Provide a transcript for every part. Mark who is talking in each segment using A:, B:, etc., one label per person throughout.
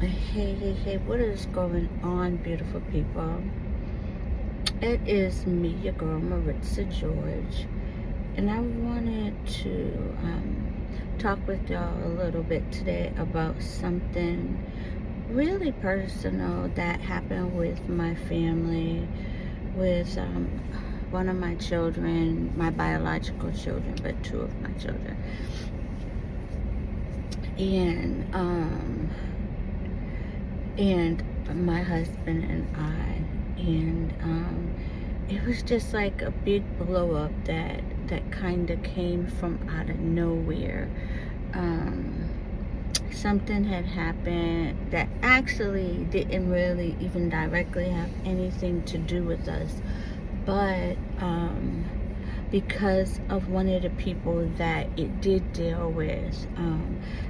A: Hey, what is going on, beautiful people? It is me, your girl, Maritza George, and I wanted to talk with y'all a little bit today about something really personal that happened with my family, with one of my children, my biological children, but two of my children. And my husband and I, and it was just like a big blow up that kind of came from out of nowhere. Something had happened that actually didn't really even directly have anything to do with us, but because of one of the people that it did deal with,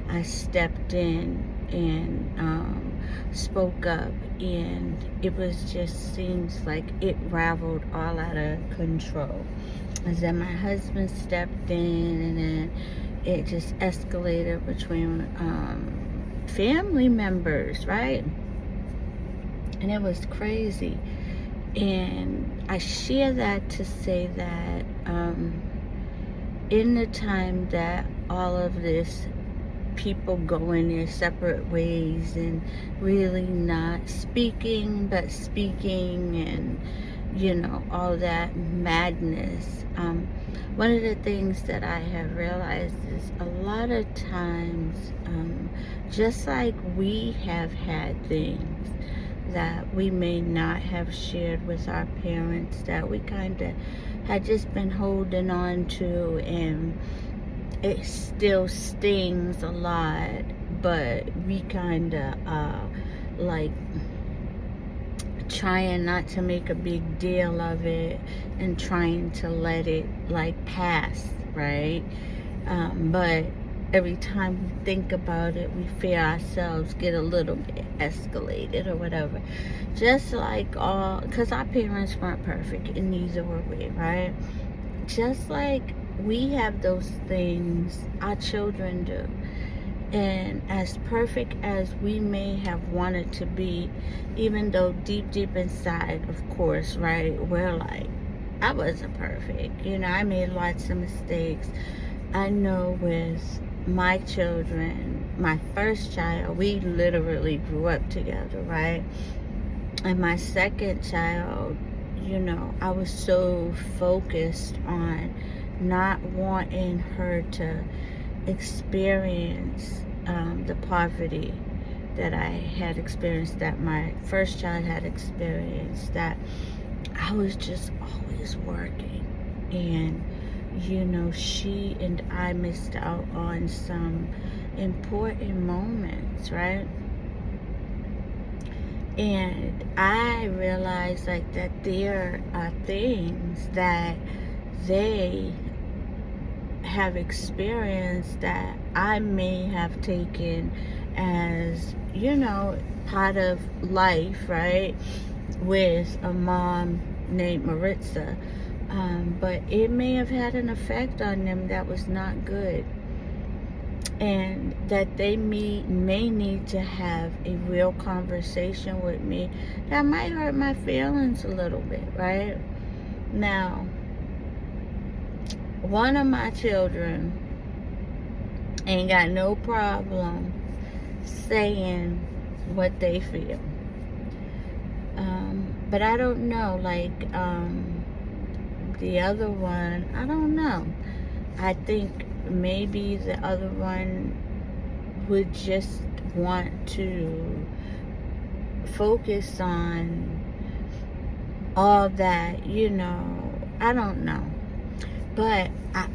A: I stepped in and spoke up, and it was just seems like it raveled all out of control. And then my husband stepped in, and then it just escalated between family members, right? And it was crazy. And I share that to say that in the time that all of this people going their separate ways and really not speaking but speaking, and all that madness, one of the things that I have realized is a lot of times, just like we have had things that we may not have shared with our parents, that we kind of had just been holding on to, and it still stings a lot, but we kind of like trying not to make a big deal of it and trying to let it like pass, right? But every time we think about it, we feel ourselves get a little bit escalated or whatever. Just like because our parents weren't perfect, and neither were we, right? Just like we have those things, our children do. And as perfect as we may have wanted to be, even though deep inside, of course, right, we're like, I wasn't perfect. I made lots of mistakes. I know with my children, my first child, we literally grew up together, right? And my second child, I was so focused on not wanting her to experience the poverty that I had experienced, that my first child had experienced, that I was just always working. And she and I missed out on some important moments, right? And I realized like that there are things that they have experienced that I may have taken as, part of life, right? With a mom named Maritza. But it may have had an effect on them that was not good. And that they may need to have a real conversation with me that might hurt my feelings a little bit, right? Now, one of my children ain't got no problem saying what they feel. But I don't know, like, the other one, I don't know. I think maybe the other one would just want to focus on all that, I don't know. But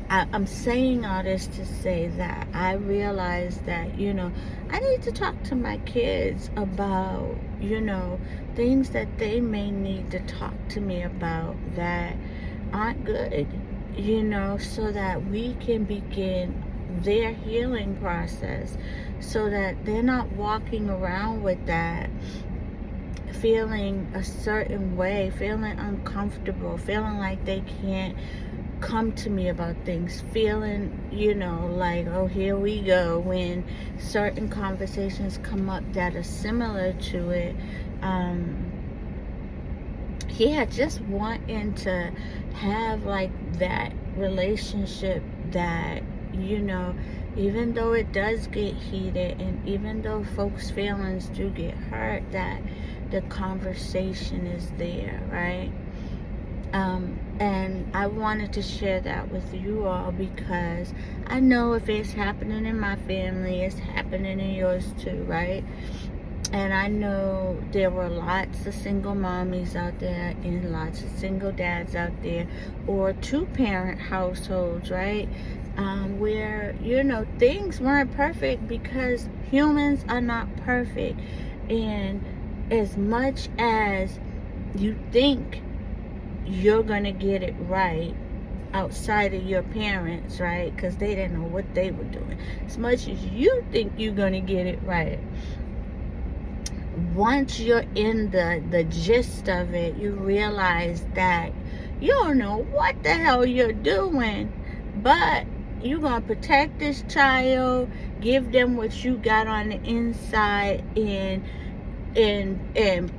A: I'm saying all this to say that I realize that, I need to talk to my kids about, things that they may need to talk to me about that aren't good, so that we can begin their healing process, so that they're not walking around with that, feeling a certain way, feeling uncomfortable, feeling like they can't come to me about things, feeling, like, oh, here we go, when certain conversations come up that are similar to it. Yeah, just wanting to have like that relationship that, even though it does get heated and even though folks' feelings do get hurt, that the conversation is there, right? And I wanted to share that with you all because I know if it's happening in my family, it's happening in yours too, right? And I know there were lots of single mommies out there and lots of single dads out there, or two-parent households, right? Where, things weren't perfect because humans are not perfect. And as much as you think you're going to get it right outside of your parents, right? Because they didn't know what they were doing. As much as you think you're going to get it right, once you're in the gist of it, you realize that you don't know what the hell you're doing, but you're going to protect this child, give them what you got on the inside, and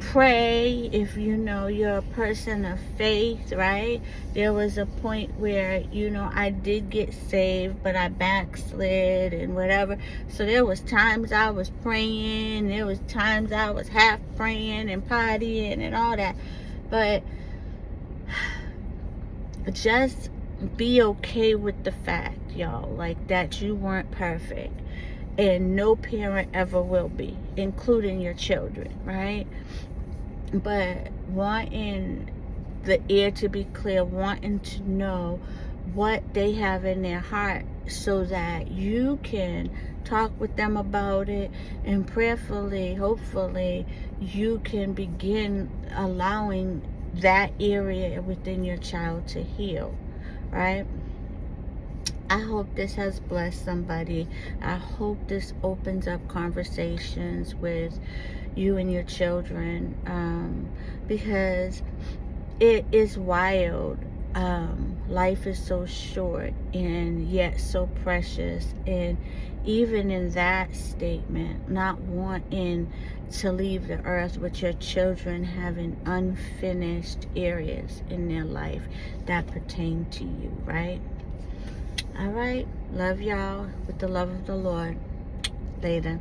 A: pray if you're a person of faith, right? There was a point where I did get saved, but I backslid and whatever. So there was times I was praying, there was times I was half praying and partying and all that. But just be okay with the fact, y'all, like, that you weren't perfect. And no parent ever will be, including your children, right? But wanting the ear to be clear, wanting to know what they have in their heart so that you can talk with them about it, and prayerfully, hopefully, you can begin allowing that area within your child to heal, right? I hope this has blessed somebody. I hope this opens up conversations with you and your children, because it is wild. Life is so short and yet so precious. And even in that statement, not wanting to leave the earth with your children having unfinished areas in their life that pertain to you, right? All right. Love y'all with the love of the Lord. Later.